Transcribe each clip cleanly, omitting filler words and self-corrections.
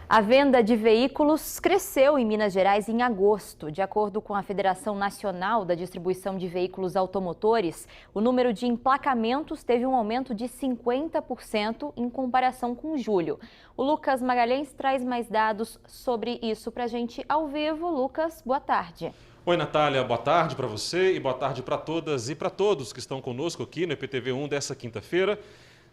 A venda de veículos cresceu em Minas Gerais em agosto. De acordo com a Federação Nacional da Distribuição de Veículos Automotores, o número de emplacamentos teve um aumento de 50% em comparação com julho. O Lucas Magalhães traz mais dados sobre isso para a gente ao vivo. Lucas, boa tarde. Oi, Natália, boa tarde para você e boa tarde para todas e para todos que estão conosco aqui no EPTV1 dessa quinta-feira.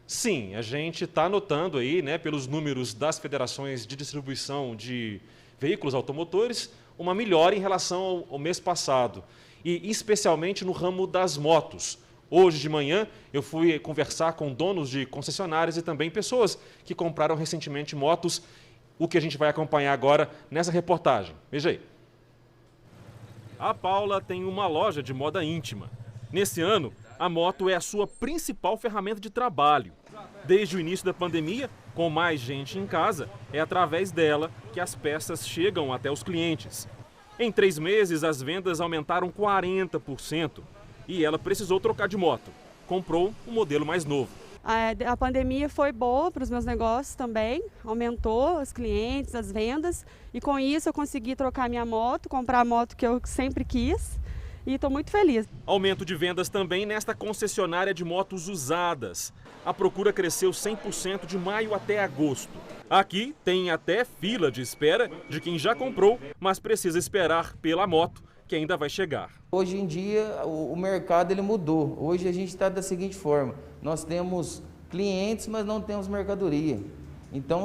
Sim, a gente está notando aí, pelos números das federações de distribuição de veículos automotores, uma melhora em relação ao mês passado, e especialmente no ramo das motos. Hoje de manhã eu fui conversar com donos de concessionárias e também pessoas que compraram recentemente motos, o que a gente vai acompanhar agora nessa reportagem. Veja aí. A Paula tem uma loja de moda íntima. Nesse ano, a moto é a sua principal ferramenta de trabalho. Desde o início da pandemia, com mais gente em casa, é através dela que as peças chegam até os clientes. Em 3 meses, as vendas aumentaram 40% e ela precisou trocar de moto. Comprou um modelo mais novo. A pandemia foi boa para os meus negócios também, aumentou os clientes, as vendas, e com isso eu consegui trocar minha moto, comprar a moto que eu sempre quis. E estou muito feliz. Aumento de vendas também nesta concessionária de motos usadas. A procura cresceu 100% de maio até agosto. Aqui tem até fila de espera de quem já comprou, mas precisa esperar pela moto que ainda vai chegar. Hoje em dia o mercado ele mudou. Hoje a gente está da seguinte forma: nós temos clientes, mas não temos mercadoria. Então,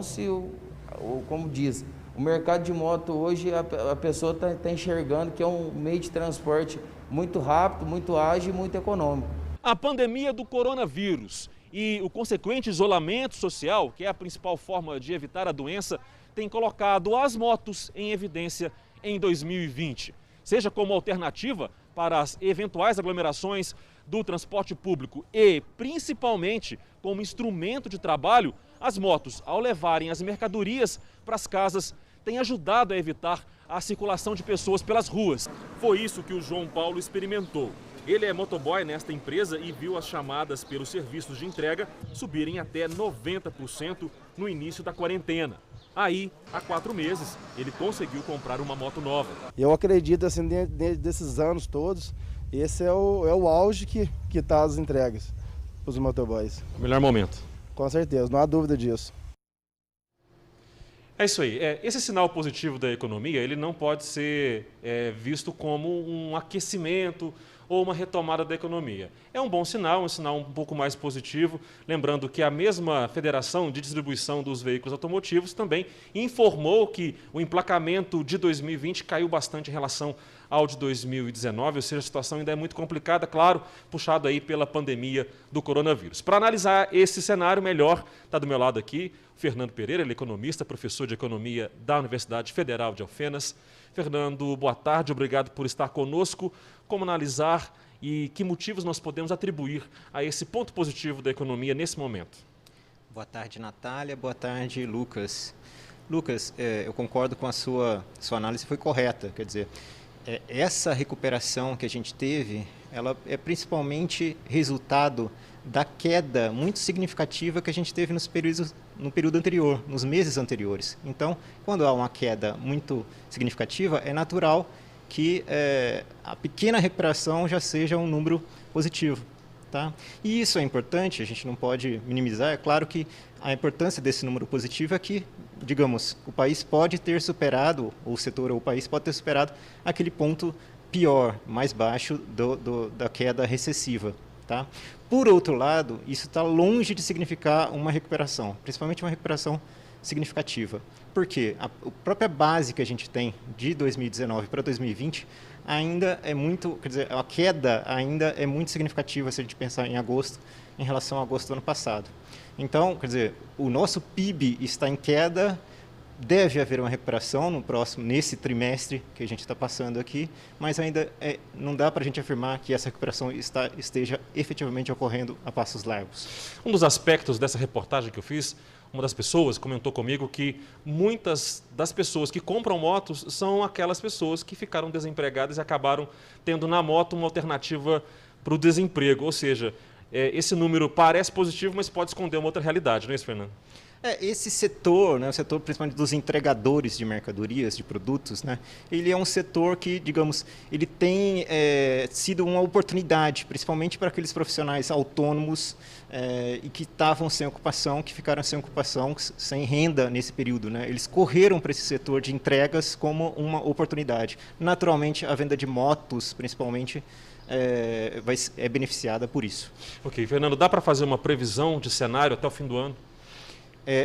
como diz, o mercado de moto hoje, a pessoa está enxergando que é um meio de transporte muito rápido, muito ágil e muito econômico. A pandemia do coronavírus e o consequente isolamento social, que é a principal forma de evitar a doença, tem colocado as motos em evidência em 2020. Seja como alternativa para as eventuais aglomerações do transporte público e, principalmente, como instrumento de trabalho, as motos, ao levarem as mercadorias para as casas, têm ajudado a evitar a circulação de pessoas pelas ruas. Foi isso que o João Paulo experimentou. Ele é motoboy nesta empresa e viu as chamadas pelos serviços de entrega subirem até 90% no início da quarentena. Aí, há 4 meses, ele conseguiu comprar uma moto nova. Eu acredito, assim, desses anos todos, esse é o auge que está as entregas para os motoboys. O melhor momento. Com certeza, não há dúvida disso. É isso aí. Esse sinal positivo da economia, ele não pode ser visto como um aquecimento ou uma retomada da economia. É um bom sinal, um sinal um pouco mais positivo, lembrando que a mesma Federação de Distribuição dos Veículos Automotivos também informou que o emplacamento de 2020 caiu bastante em relação ao de 2019, ou seja, a situação ainda é muito complicada, claro, puxado aí pela pandemia do coronavírus. Para analisar esse cenário melhor, está do meu lado aqui o Fernando Pereira, ele é economista, professor de economia da Universidade Federal de Alfenas. Fernando, boa tarde, obrigado por estar conosco. Como analisar e que motivos nós podemos atribuir a esse ponto positivo da economia nesse momento? Boa tarde, Natália. Boa tarde, Lucas. Lucas, eu concordo com a sua análise, foi correta. Quer dizer, essa recuperação que a gente teve, ela é principalmente resultado da queda muito significativa que a gente teve no período anterior, nos meses anteriores. Então, quando há uma queda muito significativa, é natural que a pequena recuperação já seja um número positivo. Tá? E isso é importante, a gente não pode minimizar. É claro que a importância desse número positivo é que, digamos, o país pode ter superado, o setor ou o país pode ter superado aquele ponto pior, mais baixo da queda recessiva. Tá? Por outro lado, isso está longe de significar uma recuperação, principalmente uma recuperação significativa. Por quê? A própria base que a gente tem de 2019 para 2020 ainda é muito, quer dizer, a queda ainda é muito significativa se a gente pensar em agosto, em relação a agosto do ano passado. Então, quer dizer, o nosso PIB está em queda, deve haver uma recuperação nesse trimestre que a gente está passando aqui, mas ainda não dá para a gente afirmar que essa recuperação esteja efetivamente ocorrendo a passos largos. Um dos aspectos dessa reportagem que eu fiz, uma das pessoas comentou comigo que muitas das pessoas que compram motos são aquelas pessoas que ficaram desempregadas e acabaram tendo na moto uma alternativa para o desemprego, ou seja, esse número parece positivo, mas pode esconder uma outra realidade, não é isso, Fernando? Esse setor, né, o setor principalmente dos entregadores de mercadorias, de produtos, né, ele é um setor que, digamos, ele tem sido uma oportunidade, principalmente para aqueles profissionais autônomos e que estavam sem ocupação, que ficaram sem ocupação, sem renda nesse período, né? Eles correram para esse setor de entregas como uma oportunidade. Naturalmente, a venda de motos, principalmente, é beneficiada por isso. Ok, Fernando, dá para fazer uma previsão de cenário até o fim do ano?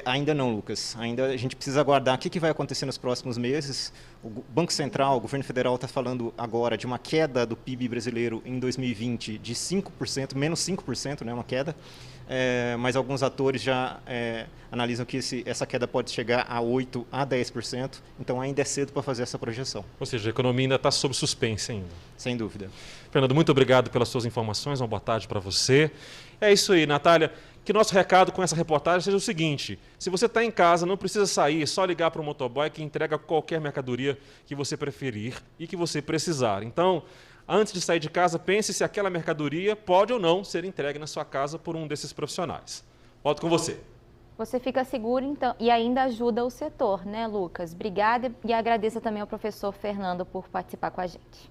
Ainda não, Lucas. Ainda a gente precisa aguardar o que vai acontecer nos próximos meses. O Banco Central, o governo federal está falando agora de uma queda do PIB brasileiro em 2020 de 5%, menos 5%, né, uma queda. Mas alguns atores já analisam que essa queda pode chegar a 8% a 10%. Então ainda é cedo para fazer essa projeção. Ou seja, a economia ainda está sob suspense ainda. Sem dúvida. Fernando, muito obrigado pelas suas informações. Uma boa tarde para você. É isso aí, Natália. Que nosso recado com essa reportagem seja o seguinte: se você está em casa, não precisa sair, é só ligar para o motoboy que entrega qualquer mercadoria que você preferir e que você precisar. Então, antes de sair de casa, pense se aquela mercadoria pode ou não ser entregue na sua casa por um desses profissionais. Volto com você. Você fica seguro então, e ainda ajuda o setor, né, Lucas? Obrigada e agradeço também ao professor Fernando por participar com a gente.